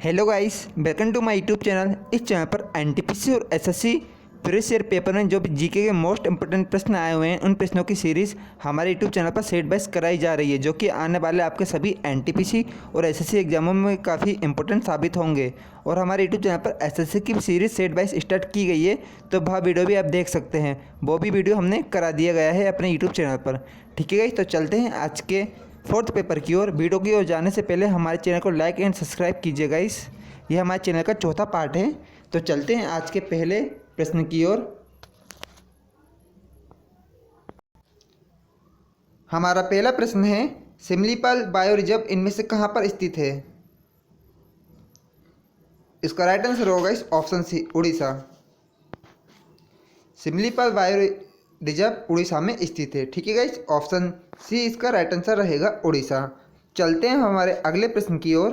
Hello guys, welcome to my YouTube channel. इस channel पर NTPC और एसएससी प्रीवियस ईयर पेपर में जो भी जीके के मोस्ट इंपोर्टेंट प्रश्न आए हुए हैं उन प्रश्नों की सीरीज़ हमारे यूट्यूब चैनल पर सेट बाय कराई जा रही है, जो कि आने वाले आपके सभी एनटीपीसी और एसएससी एग्जामों में काफ़ी इंपॉर्टेंट साबित होंगे। और हमारे यूट्यूब चैनल पर एसएससी की सीरीज़ सेट बाय स्टार्ट की गई है, तो वह वीडियो भी आप देख सकते हैं। वो भी वीडियो हमने करा दिया गया है अपने यूट्यूब चैनल पर। ठीक है गाइस, तो चलते हैं आज के फोर्थ पेपर की ओर। वीडियो की ओर जाने से पहले हमारे चैनल को लाइक एंड सब्सक्राइब कीजिए गाइस। यह हमारे चैनल का चौथा पार्ट है। तो चलते हैं आज के पहले प्रश्न की ओर। हमारा पहला प्रश्न है, सिमलीपाल बायो रिजर्व इनमें से कहाँ पर स्थित है? इसका राइट आंसर होगा इस option C, Orissa. Similipal bio reserve Orissa में स्थित है। ठीक है गाइस, ऑप्शन सी इसका राइट आंसर रहेगा, उड़ीसा। चलते हैं हमारे अगले प्रश्न की ओर।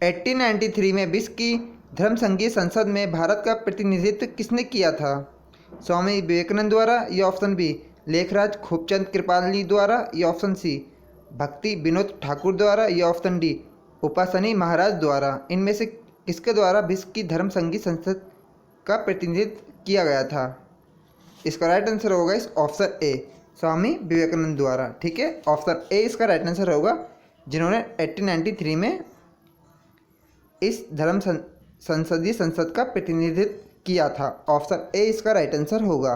1893 में विश्व की धर्म संघीय संसद में भारत का प्रतिनिधित्व किसने किया था? स्वामी विवेकानंद द्वारा, या ऑप्शन बी लेखराज खूबचंद कृपाली द्वारा, या ऑप्शन सी भक्ति विनोद ठाकुर द्वारा, या ऑप्शन डी उपासनी महाराज द्वारा। इनमें से किसके द्वारा विश्व की धर्म संघीय संसद का प्रतिनिधित्व किया गया था? इसका राइट आंसर होगा इस ऑप्शन ए, स्वामी विवेकानंद द्वारा। ठीक है, ऑप्शन ए इसका राइट आंसर होगा, जिन्होंने 1893 में इस धर्म संसदीय संसद का प्रतिनिधित्व किया था। ऑप्शन ए इसका राइट आंसर होगा।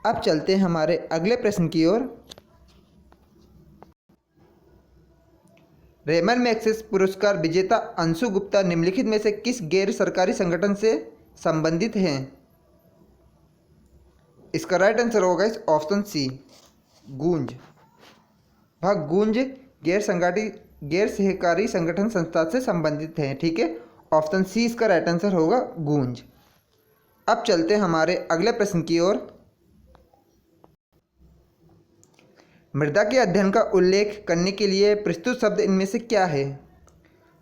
अब चलते हैं हमारे अगले प्रश्न की ओर। रेमन मैग्सेसे पुरस्कार विजेता अंशु गुप्ता निम्नलिखित में से किस गैर सरकारी संगठन से संबंधित हैं? इसका राइट आंसर होगा इस ऑप्शन सी, गूंज। वह गूंज गैर सहकारी संगठन संस्था से संबंधित हैं। ठीक है, ऑप्शन सी इसका राइट आंसर होगा, गूंज। अब चलते हैं हमारे अगले प्रश्न की ओर। मृदा के अध्ययन का उल्लेख करने के लिए प्रस्तुत शब्द इनमें से क्या है?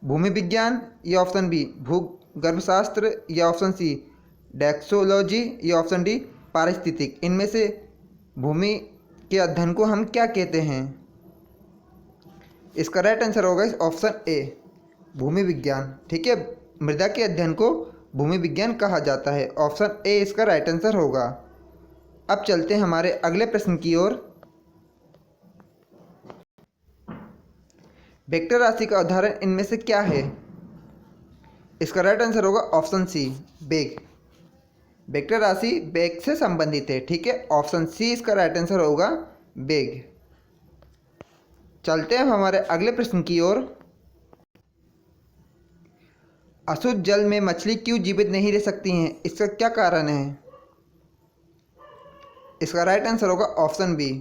भूमि विज्ञान, या ऑप्शन बी भूगर्भशास्त्र, या ऑप्शन सी डेक्सोलॉजी, या ऑप्शन डी पारिस्थितिक। इनमें से भूमि के अध्ययन को हम क्या कहते हैं? इसका राइट आंसर होगा इस ऑप्शन ए, भूमि विज्ञान। ठीक है, मृदा के अध्ययन को भूमि विज्ञान कहा जाता है। ऑप्शन ए इसका राइट आंसर होगा। अब चलते हैं हमारे अगले प्रश्न की ओर। वेक्टर राशि का उदाहरण इनमें से क्या है? इसका राइट आंसर होगा ऑप्शन सी, वेग। वेक्टर राशि वेग से संबंधित है। ठीक है, ऑप्शन सी इसका राइट आंसर होगा, वेग। चलते हैं हमारे अगले प्रश्न की ओर। अशुद्ध जल में मछली क्यों जीवित नहीं रह सकती हैं? इसका क्या कारण है? इसका राइट आंसर होगा ऑप्शन बी,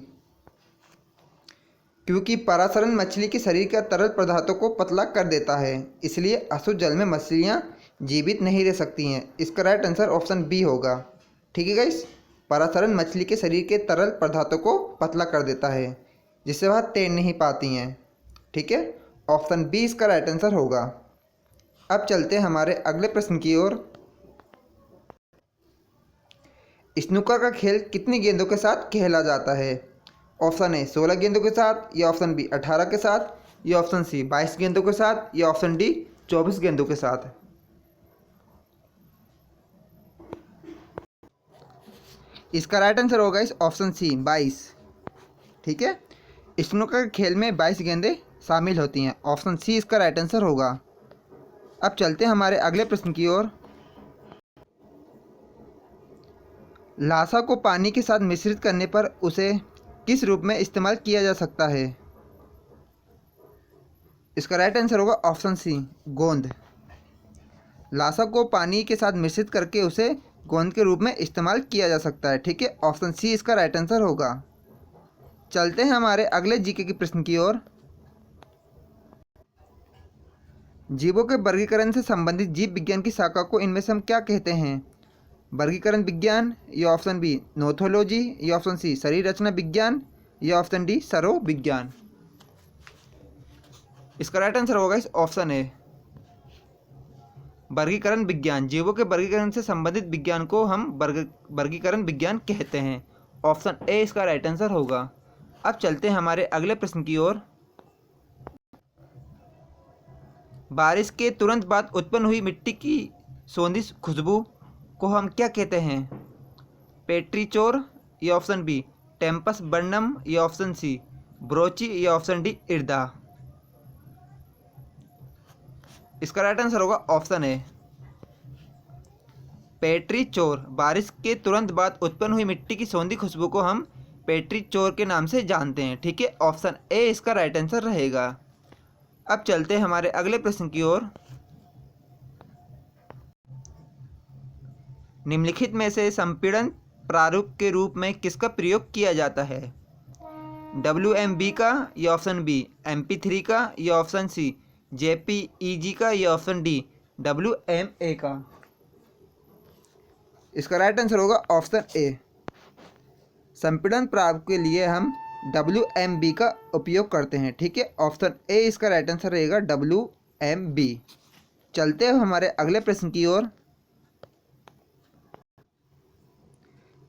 क्योंकि परासरण मछली के शरीर के तरल पदार्थों को पतला कर देता है, इसलिए अशुद्ध जल में मछलियां जीवित नहीं रह सकती हैं। इसका राइट आंसर ऑप्शन बी होगा। ठीक है गाइस, परासरण मछली के शरीर के तरल पदार्थों को पतला कर देता है, जिससे वह तैर नहीं पाती हैं। ठीक है, ऑप्शन बी इसका राइट आंसर होगा। अब चलते हैं हमारे अगले प्रश्न की ओर। स्नूकर का खेल कितनी गेंदों के साथ खेला जाता है? ऑप्शन ए 16 गेंदों के साथ, या ऑप्शन बी 18 के साथ, या ऑप्शन सी 22 गेंदों के साथ, या ऑप्शन डी 24 गेंदों के साथ। इसका राइट आंसर होगा इस ऑप्शन सी, 22। ठीक है, स्नूकर के खेल में 22 गेंदें शामिल होती हैं। ऑप्शन सी इसका राइट आंसर होगा। अब चलते हैं हमारे अगले प्रश्न की ओर। लासा को पानी के साथ मिश्रित करने पर उसे किस रूप में इस्तेमाल किया जा सकता है? इसका राइट आंसर होगा ऑप्शन सी, गोंद। लासा को पानी के साथ मिश्रित करके उसे गोंद के रूप में इस्तेमाल किया जा सकता है। ठीक है, ऑप्शन सी इसका राइट आंसर होगा। चलते हैं हमारे अगले जीके के प्रश्न की ओर। जीवों के वर्गीकरण से संबंधित जीव विज्ञान की शाखा को इनमें से हम क्या कहते हैं? वर्गीकरण विज्ञान, या ऑप्शन बी नोथोलॉजी, या ऑप्शन सी शरीर रचना विज्ञान, या ऑप्शन डी सरो विज्ञान। इसका राइट आंसर होगा इस ऑप्शन ए, वर्गीकरण विज्ञान। जीवों के वर्गीकरण से संबंधित विज्ञान को हम वर्गीकरण विज्ञान कहते हैं। ऑप्शन ए इसका राइट आंसर होगा। अब चलते हैं हमारे अगले प्रश्न की ओर। बारिश के तुरंत बाद उत्पन्न हुई मिट्टी की सोंधी खुशबू को हम क्या कहते हैं? पेट्रीचोर या ऑप्शन बी टेम्पस बर्नम या ऑप्शन सी ब्रोची या ऑप्शन डी इर्दा। इसका राइट आंसर होगा ऑप्शन ए पेट्रीचोर। बारिश के तुरंत बाद उत्पन्न हुई मिट्टी की सौंधी खुशबू को हम पेट्रीचोर के नाम से जानते हैं। ठीक है, ऑप्शन ए इसका राइट आंसर रहेगा। अब चलते हैं हमारे अगले प्रश्न की ओर। निम्नलिखित में से संपीड़न प्रारूप के रूप में किसका प्रयोग किया जाता है? WMB का या ऑप्शन बी MP3 का या ऑप्शन सी JPEG का या ऑप्शन डी WMA का। इसका राइट आंसर होगा ऑप्शन ए। संपीड़न प्रारूप के लिए हम WMB का उपयोग करते हैं। ठीक है, ऑप्शन ए इसका राइट आंसर रहेगा WMB। चलते हैं हमारे अगले प्रश्न की ओर।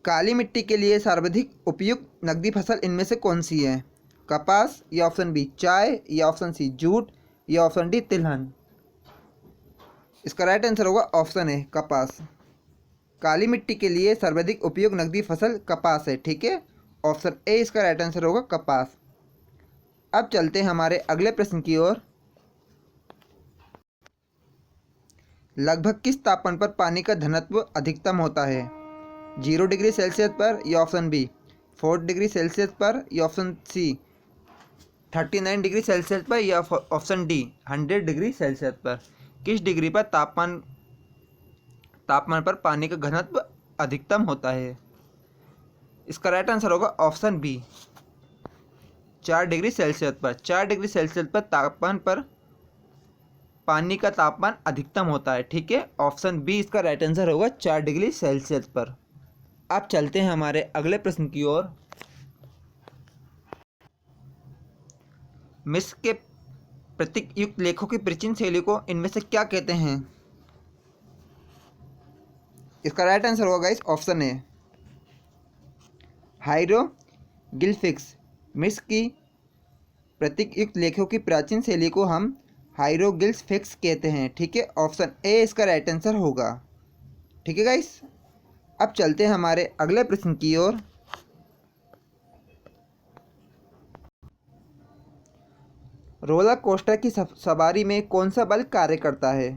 काली मिट्टी के लिए सर्वाधिक उपयुक्त नकदी फसल इनमें से कौन सी है? कपास या ऑप्शन बी चाय या ऑप्शन सी जूट या ऑप्शन डी तिलहन। इसका राइट आंसर होगा ऑप्शन ए कपास। काली मिट्टी के लिए सर्वाधिक उपयुक्त नकदी फसल कपास है। ठीक है, ऑप्शन ए इसका राइट आंसर होगा कपास। अब चलते हैं हमारे अगले प्रश्न की ओर। लगभग किस तापमान पर पानी का घनत्व अधिकतम होता है? 0 डिग्री सेल्सियस पर या ऑप्शन बी 4 डिग्री सेल्सियस पर या ऑप्शन सी 39 डिग्री सेल्सियस पर या ऑप्शन डी 100 डिग्री सेल्सियस पर। किस डिग्री पर तापमान पर पानी का घनत्व अधिकतम होता है? इसका राइट आंसर होगा ऑप्शन बी 4 डिग्री सेल्सियस पर। 4 डिग्री सेल्सियस पर तापमान पर पानी का तापमान अधिकतम होता है। ठीक है, ऑप्शन बी इसका राइट आंसर होगा 4 डिग्री सेल्सियस पर। अब चलते हैं हमारे अगले प्रश्न की ओर। मिस्र के प्रतीक युक्त लेखों की प्राचीन शैली को इनमें से क्या कहते हैं? इसका राइट आंसर होगा गाइस ऑप्शन ए हायरोग्लिफिक्स। मिस्र की प्रतीक युक्त लेखों की प्राचीन शैली को हम हायरोग्लिफिक्स कहते हैं। ठीक है, ऑप्शन ए इसका राइट आंसर होगा। ठीक है गाइस, अब चलते हैं हमारे अगले प्रश्न की ओर। रोलर कोस्टर की सवारी में कौन सा बल कार्य करता है?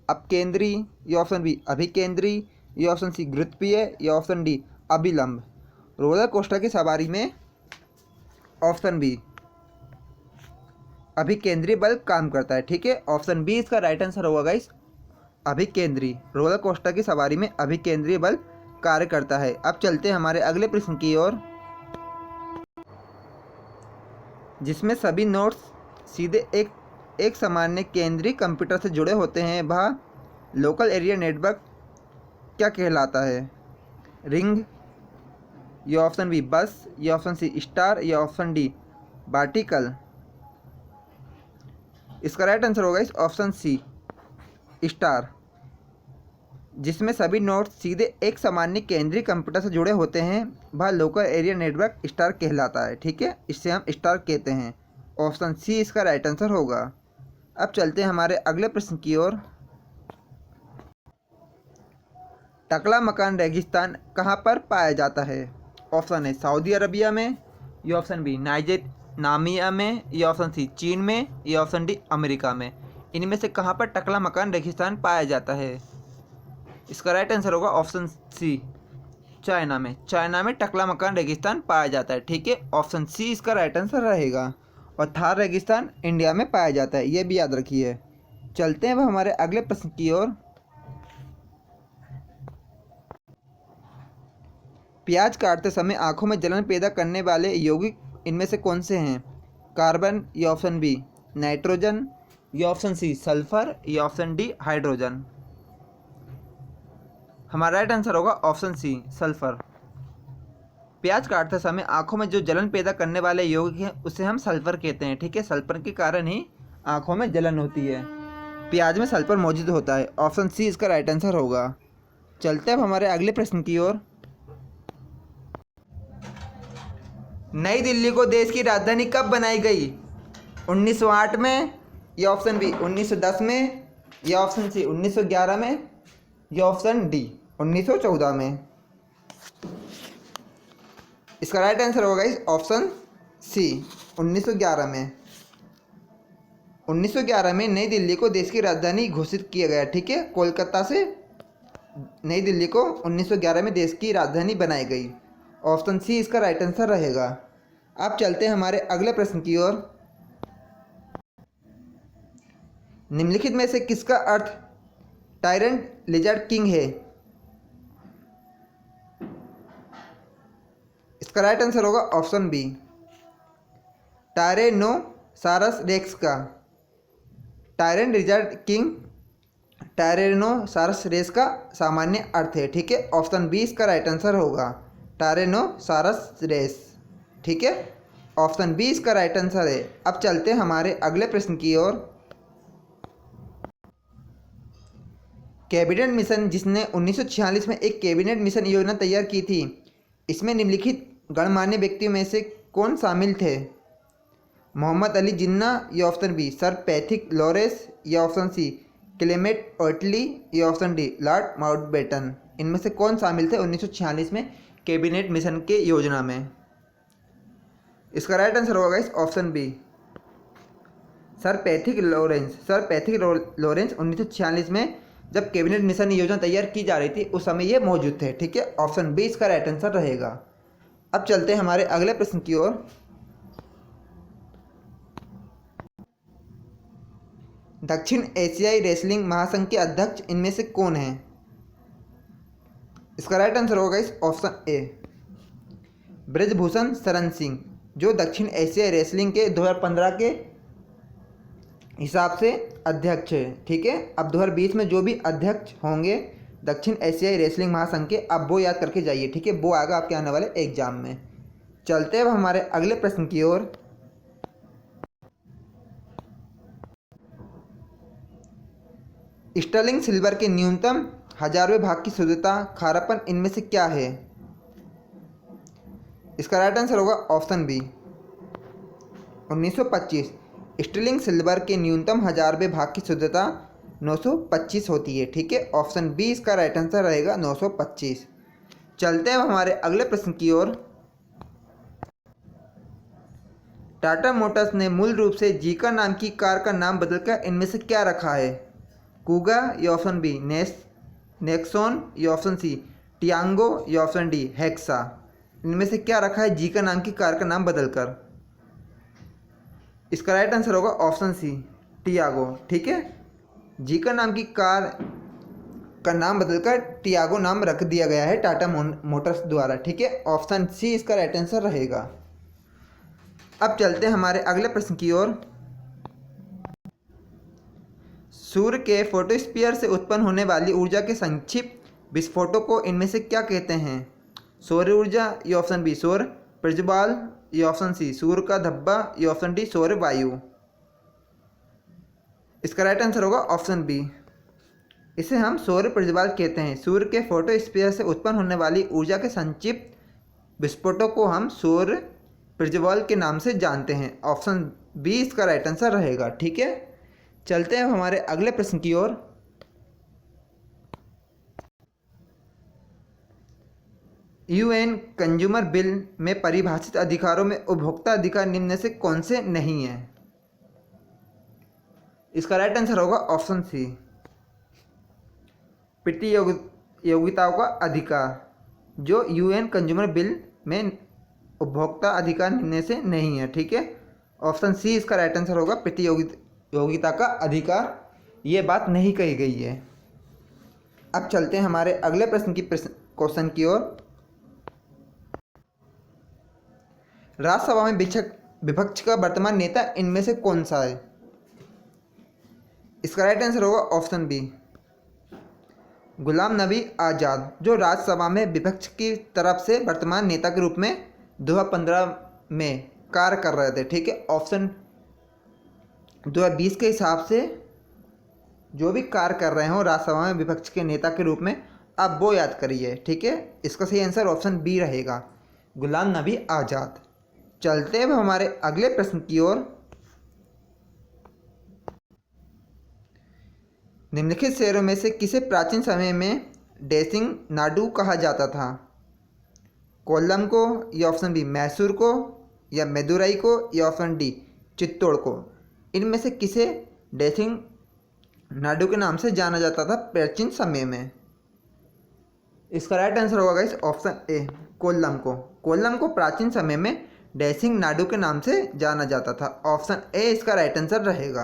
अपकेंद्री या ऑप्शन बी अभिकेंद्री या ऑप्शन सी गुरुत्वीय या ऑप्शन डी अभिलंब। रोलर कोस्टर की सवारी में ऑप्शन बी अभिकेंद्री बल काम करता है। ठीक है, ऑप्शन बी इसका राइट आंसर होगा गाइस अभिकेंद्री। रोलर कोस्टर की सवारी में अभिकेंद्रीय बल कार्य करता है। अब चलते हैं हमारे अगले प्रश्न की ओर। जिसमें सभी नोड्स सीधे एक सामान्य केंद्रीय कंप्यूटर से जुड़े होते हैं वह लोकल एरिया नेटवर्क क्या कहलाता है? रिंग या ऑप्शन बी बस या ऑप्शन सी स्टार या ऑप्शन डी वर्टिकल। इसका राइट आंसर होगा इस ऑप्शन सी स्टार। जिसमें सभी नोड्स सीधे एक सामान्य केंद्रीय कंप्यूटर से जुड़े होते हैं वह लोकल एरिया नेटवर्क स्टार कहलाता है। ठीक है, इससे हम स्टार कहते हैं। ऑप्शन सी इसका राइट आंसर होगा। अब चलते हैं हमारे अगले प्रश्न की ओर। टकला मकान रेगिस्तान कहाँ पर पाया जाता है? ऑप्शन है सऊदी अरबिया में या ऑप्शन बी नामिया में या ऑप्शन सी चीन में या ऑप्शन डी अमेरिका में। इनमें से कहाँ पर टकला मकान रेगिस्तान पाया जाता है? इसका राइट आंसर होगा ऑप्शन सी चाइना में। चाइना में टकला मकान रेगिस्तान पाया जाता है। ठीक है, ऑप्शन सी इसका राइट आंसर रहेगा। और थार रेगिस्तान इंडिया में पाया जाता है, ये भी याद रखिए। चलते हैं अब हमारे अगले प्रश्न की ओर। प्याज काटते समय आंखों में जलन पैदा करने वाले यौगिक इनमें से कौन से हैं? कार्बन या ऑप्शन बी नाइट्रोजन या ऑप्शन सी सल्फर या ऑप्शन डी हाइड्रोजन। हमारा राइट आंसर होगा ऑप्शन सी सल्फर। प्याज काटते समय आंखों में जो जलन पैदा करने वाले यौगिक हैं उसे हम सल्फर कहते हैं। ठीक है, सल्फर के कारण ही आंखों में जलन होती है। प्याज में सल्फर मौजूद होता है। ऑप्शन सी इसका राइट आंसर होगा। चलते हैं अब हमारे अगले प्रश्न की ओर। नई दिल्ली को देश की राजधानी कब बनाई गई? 1908 में या ऑप्शन बी 1910 में, या ऑप्शन सी 1911 में, या ऑप्शन डी 1914 में। इसका राइट आंसर होगा इस ऑप्शन सी 1911 में। 1911 में नई दिल्ली को देश की राजधानी घोषित किया गया, ठीक है। कोलकाता से नई दिल्ली को 1911 में देश की राजधानी बनाई गई। ऑप्शन सी इसका राइट आंसर रहेगा। अब चलते हैं हमारे अगले प्रश्न की ओर। निम्नलिखित में से किसका अर्थ टायरेंट लिजर्ड किंग है? इसका राइट आंसर होगा ऑप्शन बी टायरेनोसारस रेक्स का। टायरेंट लिजर्ड किंग टायरेनोसारस रेक्स का सामान्य अर्थ है, ठीक है। ऑप्शन बी इसका राइट आंसर होगा टायरेनोसारस रेक्स, ठीक है। ऑप्शन बी इसका राइट आंसर है। अब चलते हैं हमारे अगले प्रश्न की ओर। कैबिनेट मिशन, जिसने 1946 में एक कैबिनेट मिशन योजना तैयार की थी, इसमें निम्नलिखित गणमान्य व्यक्तियों में से कौन शामिल थे? मोहम्मद अली जिन्ना, या option B sir Pethick Lawrence, या ऑप्शन सी क्लेमेंट ऑटली, या ऑप्शन डी लॉर्ड माउंटबेटन। इनमें से कौन शामिल थे 1946 में कैबिनेट मिशन के योजना में? इसका राइट आंसर होगा इस option B sir Pethick Lawrence. Sir Pethick Lawrence 1946 में जब कैबिनेट मिशन योजना तैयार की जा रही थी उस समय ये मौजूद थे, ठीक है। ऑप्शन बी इसका राइट आंसर रहेगा। अब चलते हैं हमारे अगले प्रश्न की ओर। दक्षिण एशियाई रेसलिंग महासंघ के अध्यक्ष इनमें से कौन है? इसका राइट आंसर होगा इस ऑप्शन ए ब्रजभूषण शरण सिंह, जो दक्षिण एशियाई रेसलिंग के 2015 के हिसाब से अध्यक्ष है, ठीक है। अब 2020 में जो भी अध्यक्ष होंगे दक्षिण एशियाई रेसलिंग महासंघ के, आप वो याद करके जाइए, ठीक है। वो आएगा आपके आने वाले एग्जाम में। चलते हैं अब हमारे अगले प्रश्न की ओर। स्टर्लिंग सिल्वर के न्यूनतम 1000वें भाग की शुद्धता खारापन इनमें से क्या है? इसका राइट आंसर होगा ऑप्शन बी 1925। स्टर्लिंग सिल्वर के न्यूनतम 1000वें भाग की शुद्धता 925 होती है, ठीक है। ऑप्शन बी इसका राइट आंसर रहेगा 925। चलते हैं अब हमारे अगले प्रश्न की ओर। टाटा मोटर्स ने मूल रूप से जीका नाम की कार का नाम बदलकर इनमें से क्या रखा है? कूगा, या ऑप्शन बी नेक्सॉन, या ऑप्शन सी टियांगो, या ऑप्शन डी हेक्सा। इनमें से क्या रखा है जीका नाम की कार का नाम बदलकर? इसका राइट आंसर होगा ऑप्शन सी टियागो, ठीक है। जीका नाम की कार का नाम बदलकर टियागो नाम रख दिया गया है टाटा मोटर्स द्वारा, ठीक है। ऑप्शन सी इसका राइट आंसर रहेगा। अब चलते हैं हमारे अगले प्रश्न की ओर। सूर्य के फोटोस्फीयर से उत्पन्न होने वाली ऊर्जा के संक्षिप्त विस्फोटों को इनमें से क्या कहते हैं? सौर ऊर्जा, या ऑप्शन बी सौर प्रज्वाल, या ऑप्शन सी सूर्य का धब्बा, या ऑप्शन डी सौर वायु। इसका राइट आंसर होगा ऑप्शन बी, इसे हम सौर प्रज्वाल कहते हैं। सूर्य के फोटोस्फीयर से उत्पन्न होने वाली ऊर्जा के संक्षिप्त विस्फोटों को हम सौर प्रज्वाल के नाम से जानते हैं। ऑप्शन बी इसका राइट आंसर रहेगा, ठीक है। चलते हैं हमारे अगले प्रश्न की ओर। यूएन कंज्यूमर बिल में परिभाषित अधिकारों में उपभोक्ता अधिकार निम्न में से कौन से नहीं है? इसका राइट आंसर होगा ऑप्शन सी प्रतियोगिताओं का अधिकार, जो यूएन कंज्यूमर बिल में उपभोक्ता अधिकार निम्न में से नहीं है, ठीक है। ऑप्शन सी इसका राइट आंसर होगा प्रतियोगिता का अधिकार, ये बात नहीं कही गई है। अब चलते हैं हमारे अगले प्रश्न की क्वेश्चन की ओर। राज्यसभा में विपक्ष का वर्तमान नेता इनमें से कौन सा है? इसका राइट आंसर होगा ऑप्शन बी गुलाम नबी आज़ाद, जो राज्यसभा में विपक्ष की तरफ से वर्तमान नेता के रूप में 2015 में कार्य कर रहे थे, ठीक है। ऑप्शन 2020 के हिसाब से जो भी कार्य कर रहे हो राज्यसभा में विपक्ष के नेता के रूप में, आप वो याद करिए, ठीक है। इसका सही आंसर ऑप्शन बी रहेगा, गुलाम नबी आज़ाद। चलते हैं हमारे अगले प्रश्न की ओर। निम्नलिखित शहरों में से किसे प्राचीन समय में डैशिंग नाडु कहा जाता था? कोल्लम को, या ऑप्शन बी मैसूर को, या मेदुरई को, या ऑप्शन डी चित्तौड़ को। इनमें से किसे डैशिंग नाडु के नाम से जाना जाता था प्राचीन समय में? इसका राइट आंसर होगा गाइस ऑप्शन ए कोल्लम को। कोल्लम को प्राचीन समय में डैशिंग नाडु के नाम से जाना जाता था। ऑप्शन ए इसका राइट आंसर रहेगा।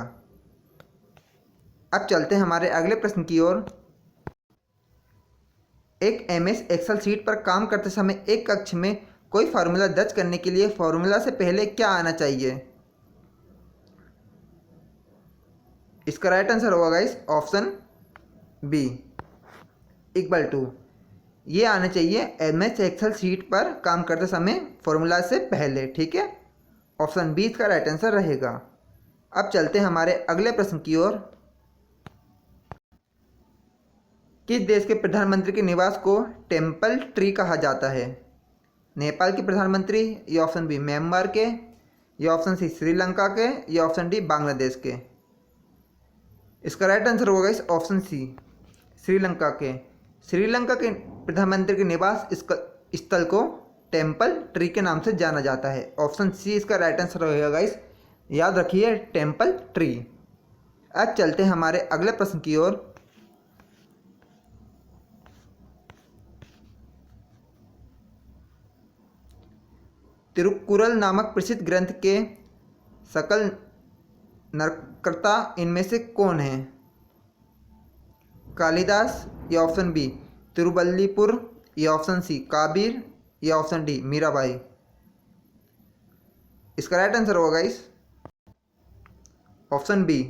अब चलते हैं हमारे अगले प्रश्न की ओर। एक एमएस एक्सेल शीट पर काम करते समय एक कक्ष में कोई फार्मूला दर्ज करने के लिए फार्मूला से पहले क्या आना चाहिए? इसका राइट आंसर होगा guys option B equal to. ये आना चाहिए एमएस एक्सेल शीट पर काम करते समय फॉर्मूला से पहले। ठीक है, ऑप्शन बी इसका राइट आंसर रहेगा। अब चलते हैं हमारे अगले प्रश्न की ओर। किस देश के प्रधानमंत्री के निवास को टेम्पल ट्री कहा जाता है? नेपाल के प्रधानमंत्री, या ऑप्शन बी म्यांमार के, या ऑप्शन सी श्रीलंका के, या ऑप्शन डी बांग्लादेश के। इसका राइट आंसर होगा इस ऑप्शन सी श्रीलंका के। श्रीलंका के प्रधानमंत्री के निवास स्थल को टेम्पल ट्री के नाम से जाना जाता है। ऑप्शन सी इसका राइट आंसर रहेगा गाइस, याद रखिए टेम्पल ट्री। अब चलते हैं हमारे अगले प्रश्न की ओर। तिरुक्कुरल नामक प्रसिद्ध ग्रंथ के सकल नरकर्ता इनमें से कौन है? कालिदास, या ऑप्शन बी तिरुवल्लीपुर, या ऑप्शन सी काबीर, या ऑप्शन डी मीराबाई। इसका राइट आंसर होगा इस ऑप्शन बी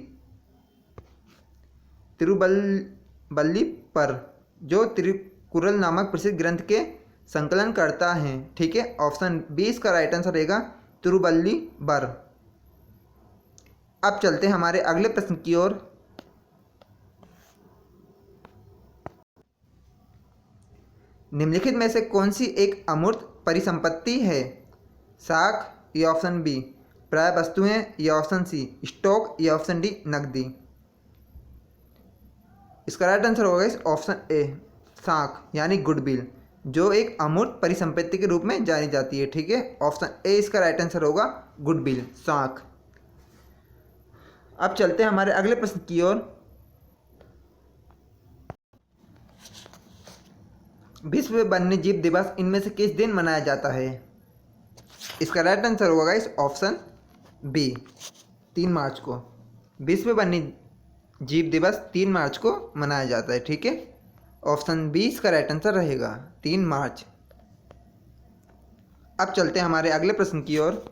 तिरुवल्लीपर, जो तिरुकुरल नामक प्रसिद्ध ग्रंथ के संकलन करता है। ठीक है, ऑप्शन बी इसका राइट आंसर रहेगा तिरुवल्लीवर। अब चलते हैं हमारे अगले प्रश्न की ओर। निम्नलिखित में से कौन सी एक अमूर्त परिसंपत्ति है? साख, या ऑप्शन बी प्राय वस्तुएं, या ऑप्शन सी स्टॉक, या ऑप्शन डी नकदी। इसका राइट आंसर होगा इस ऑप्शन ए साख यानी गुडविल, जो एक अमूर्त परिसंपत्ति के रूप में जानी जाती है। ठीक है, ऑप्शन ए इसका राइट आंसर होगा गुडविल साख। अब चलते हैं हमारे अगले प्रश्न की ओर। विश्व वन्यजीव दिवस इनमें से किस दिन मनाया जाता है? इसका राइट आंसर होगा इस ऑप्शन बी 3 मार्च को। विश्व वन्यजीव दिवस 3 मार्च को मनाया जाता है। ठीक है, ऑप्शन बी इसका राइट आंसर रहेगा 3 मार्च। अब चलते हैं हमारे अगले प्रश्न की ओर।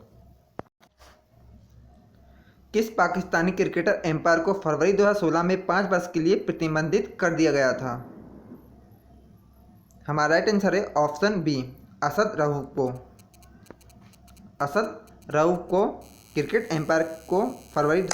किस पाकिस्तानी क्रिकेटर एम्पायर को फरवरी 2016 में 5 वर्ष के लिए प्रतिबंधित कर दिया गया था? हमारा राइट आंसर है ऑप्शन बी असद रऊफ को। असद रऊफ को क्रिकेट एम्पायर को फरवरी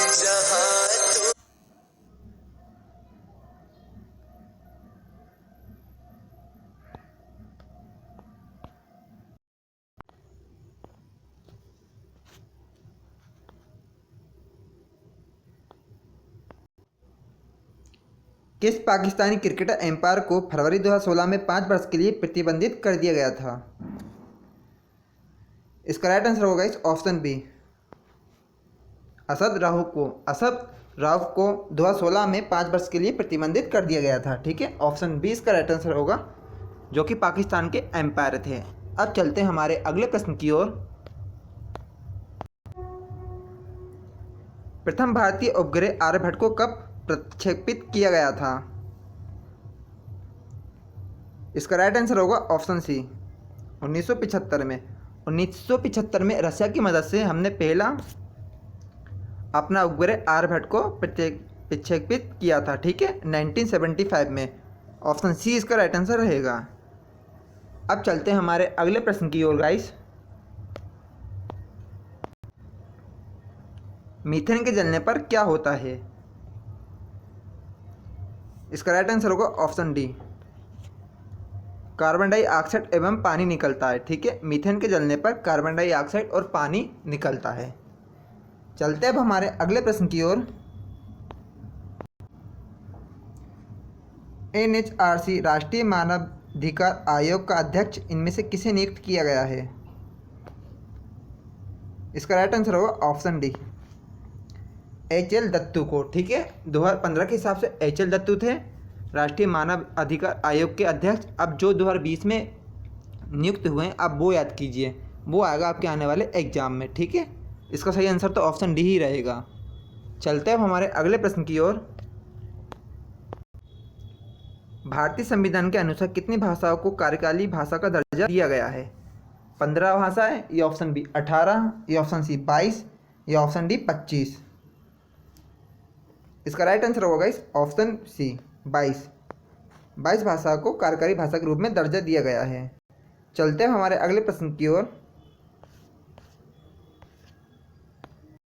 किस पाकिस्तानी क्रिकेटर एम्पायर को फरवरी 2016 में 5 वर्ष के लिए प्रतिबंधित कर दिया गया था? इसका राइट आंसर होगा इस ऑप्शन बी असद रऊफ को। असद रऊफ को 2016 में 5 वर्ष के लिए प्रतिबंधित कर दिया गया था। ठीक है, ऑप्शन बी इसका राइट आंसर होगा, जो कि पाकिस्तान के एम्पायर थे। अब चलते हैं हमारे अगले प्रश्न की ओर। प्रथम भारतीय उपग्रह आर्यभट्ट को कब प्रक्षेपित किया गया था? इसका राइट आंसर होगा ऑप्शन सी 1975 में। 1975 में रशिया की मदद से हमने पहला अपना उपग्रह आर्यभट्ट को प्रक्षेपित किया था। ठीक है, 1975 में। ऑप्शन सी इसका राइट आंसर रहेगा। अब चलते हैं हमारे अगले प्रश्न की ओर गाइस। मीथेन के जलने पर क्या होता है? इसका राइट आंसर होगा ऑप्शन डी कार्बन डाइऑक्साइड एवं पानी निकलता है। ठीक है, मीथेन के जलने पर कार्बन डाइऑक्साइड और पानी निकलता है। चलते अब हमारे अगले प्रश्न की ओर। एनएचआरसी राष्ट्रीय मानवाधिकार आयोग का अध्यक्ष इनमें से किसे नियुक्त किया गया है? इसका राइट आंसर होगा ऑप्शन डी, एच.एल. दत्तू को। ठीक है, 2015 के हिसाब से एच.एल. दत्तू थे राष्ट्रीय मानव अधिकार आयोग के अध्यक्ष। अब जो 2020 में नियुक्त हुए हैं, अब वो याद कीजिए, वो आएगा आपके आने वाले एग्जाम में। ठीक है, इसका सही आंसर तो ऑप्शन डी ही रहेगा। चलते हैं अब हमारे अगले प्रश्न की ओर। भारतीय संविधान के अनुसार कितनी भाषाओं को कार्यकाली भाषा का दर्जा दिया गया है? 15 भाषाएं, ये ऑप्शन बी 18, ये ऑप्शन सी 22, ये ऑप्शन डी 25। इसका राइट आंसर होगा इस ऑप्शन सी 22। 22 भाषा को कार्यकारी भाषा के रूप में दर्जा दिया गया है। चलते हैं हमारे अगले प्रश्न की ओर।